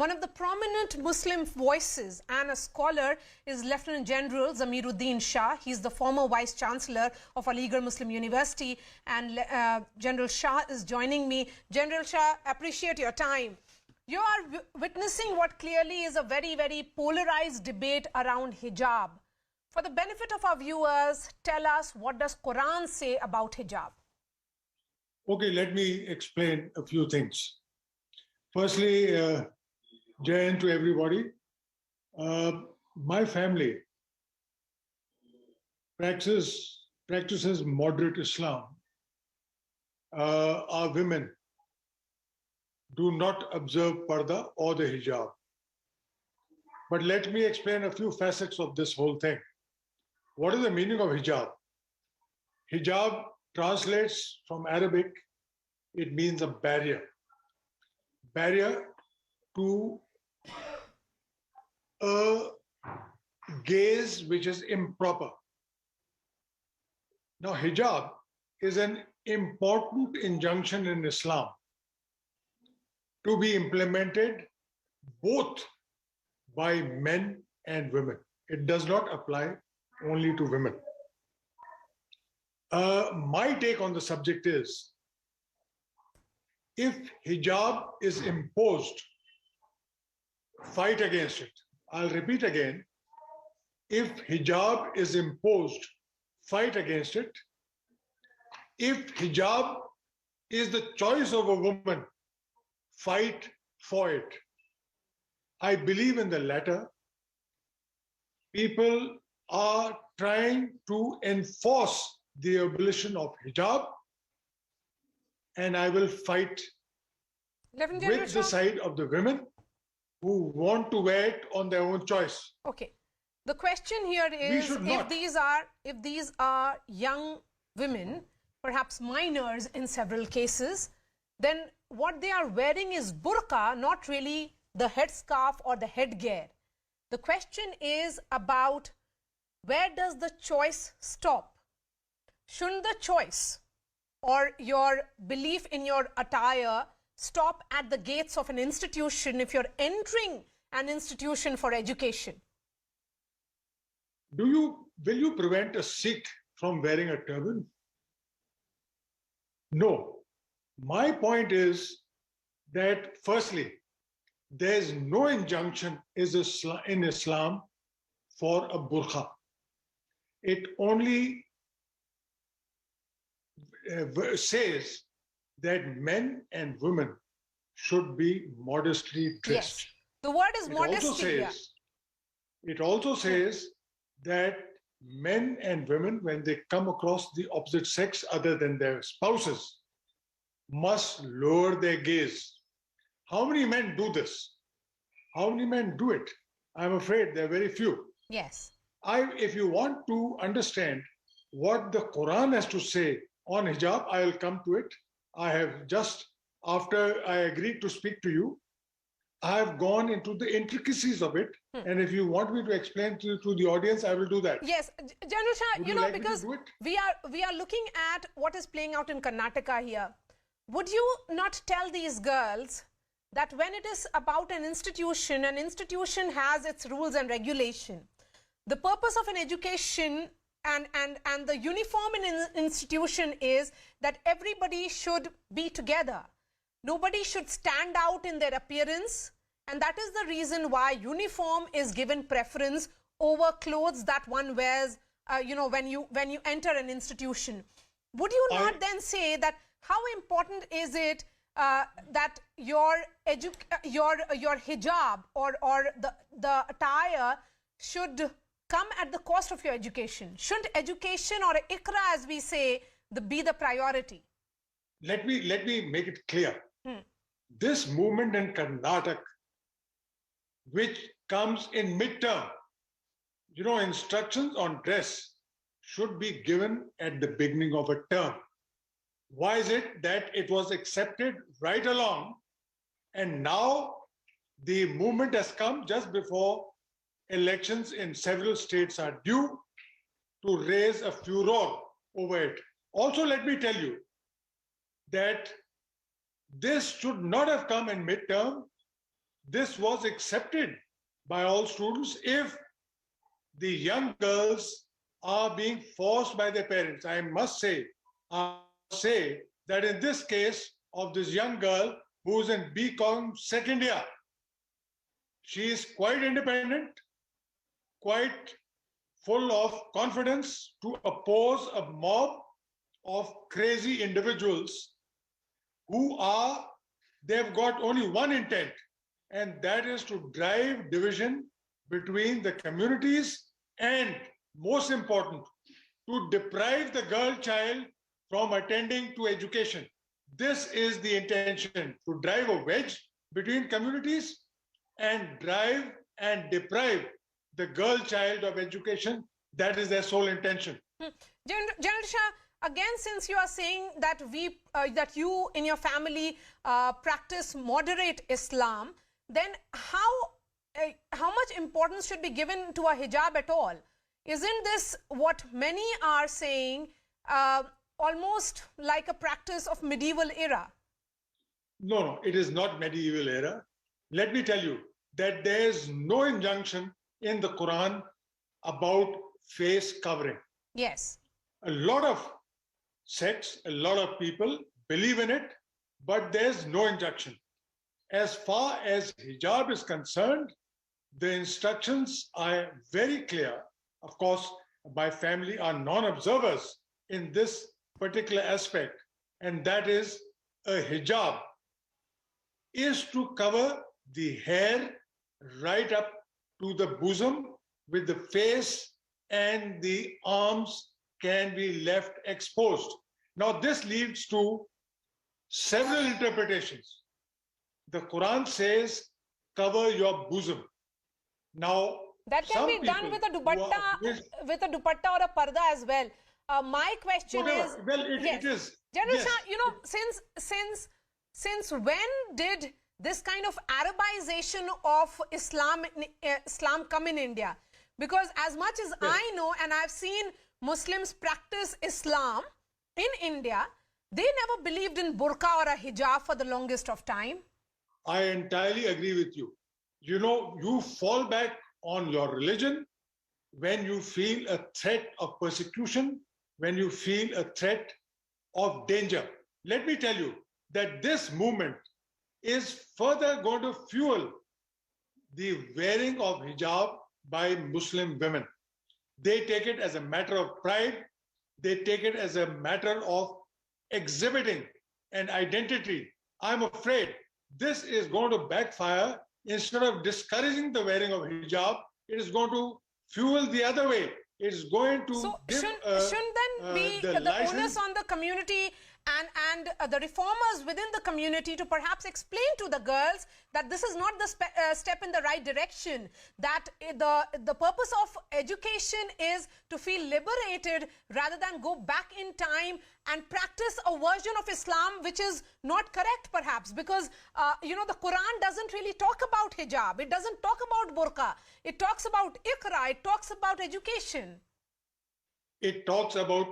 One of the prominent Muslim voices and a scholar is Lieutenant General Zameer Uddin Shah. He's the former Vice Chancellor of Aligarh Muslim University, and General Shah is joining me. General Shah, appreciate your time. You are witnessing what clearly is a very, very polarized debate around hijab. For the benefit of our viewers, tell us, what does Quran say about hijab? Okay, let me explain a few things. Firstly, Jai Hind to everybody. My family practices moderate Islam. Our women do not observe parda or the hijab. But let me explain a few facets of this whole thing. What is the meaning of hijab? Hijab translates from Arabic, it means a barrier. Barrier to a gaze which is improper. Now, hijab is an important injunction in Islam to be implemented both by men and women. It does not apply only to women. My take on the subject is, if hijab is imposed, fight against it. I'll repeat again. If hijab is imposed, fight against it. If hijab is the choice of a woman, fight for it. I believe in the latter. People are trying to enforce the abolition of hijab, and I will fight with the side of the women who want to wear it on their own choice. Okay. The question here is, if these are young women, perhaps minors in several cases, then what they are wearing is burqa, not really the headscarf or the headgear. The question is about, where does the choice stop? Shouldn't the choice or your belief in your attire stop at the gates of an institution if you're entering an institution for education? Will you prevent a Sikh from wearing a turban? No. My point is that, firstly, there is no injunction in Islam for a burqa. It only says that men and women should be modestly dressed. Yes. The word is modesty. It also says that men and women, when they come across the opposite sex other than their spouses, must lower their gaze. How many men do this? How many men do it? I'm afraid there are very few. Yes. If you want to understand what the Quran has to say on hijab, I will come to it. I have just, after I agreed to speak to you, I have gone into the intricacies of it. And if you want me to explain to the audience, I will do that. Yes, General Shah, you know, because we are looking at what is playing out in Karnataka here. Would you not tell these girls that when it is about an institution has its rules and regulation? The purpose of an education and the uniform in an institution is that everybody should be together. Nobody should stand out in their appearance, and that is the reason why uniform is given preference over clothes that one wears, you know, when you enter an institution. Would you not then say that how important is it that your hijab or the attire should come at the cost of your education? Shouldn't education, or ikra as we say, be the priority? Let me make it clear. This movement in Karnataka, which comes in midterm, you know, instructions on dress should be given at the beginning of a term. Why is it that it was accepted right along, and now the movement has come just before elections in several states are due to raise a furor over it? Also, let me tell you that this should not have come in midterm. this was accepted by all students if the young girls are being forced by their parents. I must say that in this case of this young girl who's in BCom second year, she is quite independent, quite full of confidence to oppose a mob of crazy individuals they've got only one intent, and that is to drive division between the communities and, most important, to deprive the girl child from attending to education. This is the intention, to drive a wedge between communities and drive and deprive the girl child of education. That is their sole intention. General Shah, again, since you are saying that that you in your family practice moderate Islam, then how much importance should be given to a hijab at all? Isn't this what many are saying, almost like a practice of medieval era? No, it is not medieval era. Let me tell you that there is no injunction in the Quran about face covering. Yes. A lot of sects, a lot of people believe in it, but there's no injunction. As far as hijab is concerned, the instructions are very clear. Of course, my family are non-observers in this particular aspect, and that is a hijab is to cover the hair right up to the bosom, with the face and the arms can be left exposed. Now, this leads to several interpretations. The Quran says, cover your bosom. Now, that can be done with a dupatta or a parda as well. My question is, it is. General Shah, you know, since when did this kind of Arabization of Islam come in India? Because as much as I know, and I've seen Muslims practice Islam in India, they never believed in burqa or a hijab for the longest of time. I entirely agree with you. You know, you fall back on your religion when you feel a threat of persecution, when you feel a threat of danger. Let me tell you that this movement is further going to fuel the wearing of hijab by Muslim women. They take it as a matter of pride. They take it as a matter of exhibiting an identity. I'm afraid this is going to backfire. Instead of discouraging the wearing of hijab, it is going to fuel the other way. It's going to shouldn't then be the onus on the community and the reformers within the community to perhaps explain to the girls that this is not the step in the right direction, that the purpose of education is to feel liberated rather than go back in time and practice a version of Islam which is not correct perhaps, because you know, the Quran doesn't really talk about hijab, it doesn't talk about burqa, it talks about iqra, it talks about education. It talks about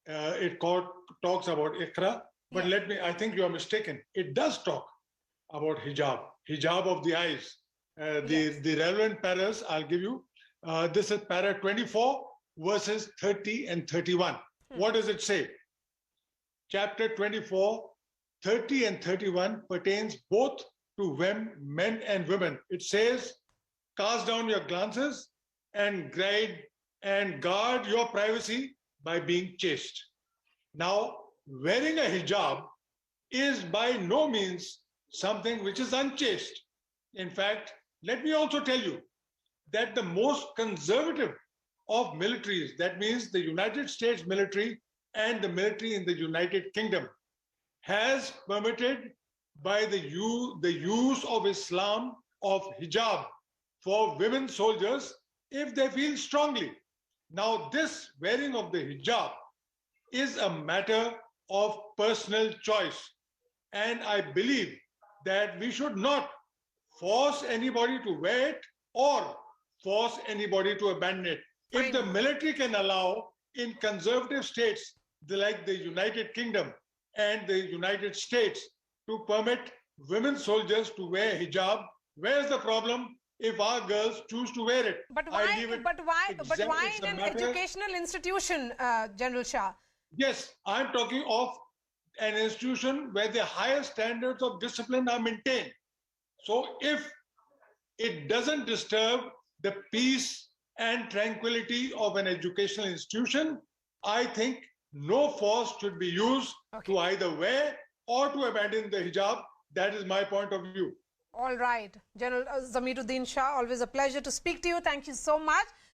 iqra, but I think you are mistaken. It does talk about hijab of the eyes. The relevant paras I'll give you. This is para 24 verses 30 and 31. What does it say? Chapter 24, 30 and 31 pertains both to men and women. It says, cast down your glances and guard your privacy by being chaste. Now, wearing a hijab is by no means something which is unchaste. In fact, let me also tell you that the most conservative of militaries, that means the United States military and the military in the United Kingdom, has permitted by the use of Islam, of hijab for women soldiers if they feel strongly. Now, this wearing of the hijab is a matter of personal choice. And I believe that we should not force anybody to wear it or force anybody to abandon it. If the military can allow in conservative states like the United Kingdom and the United States to permit women soldiers to wear hijab, Where's the problem if our girls choose to wear it? But why in an educational institution, General Shah? Yes, I'm talking of an institution where the highest standards of discipline are maintained. So if it doesn't disturb the peace and tranquility of an educational institution, I think no force should be used to either wear or to abandon the hijab. That is my point of view. All right. General Zameer Uddin Shah, always a pleasure to speak to you. Thank you so much.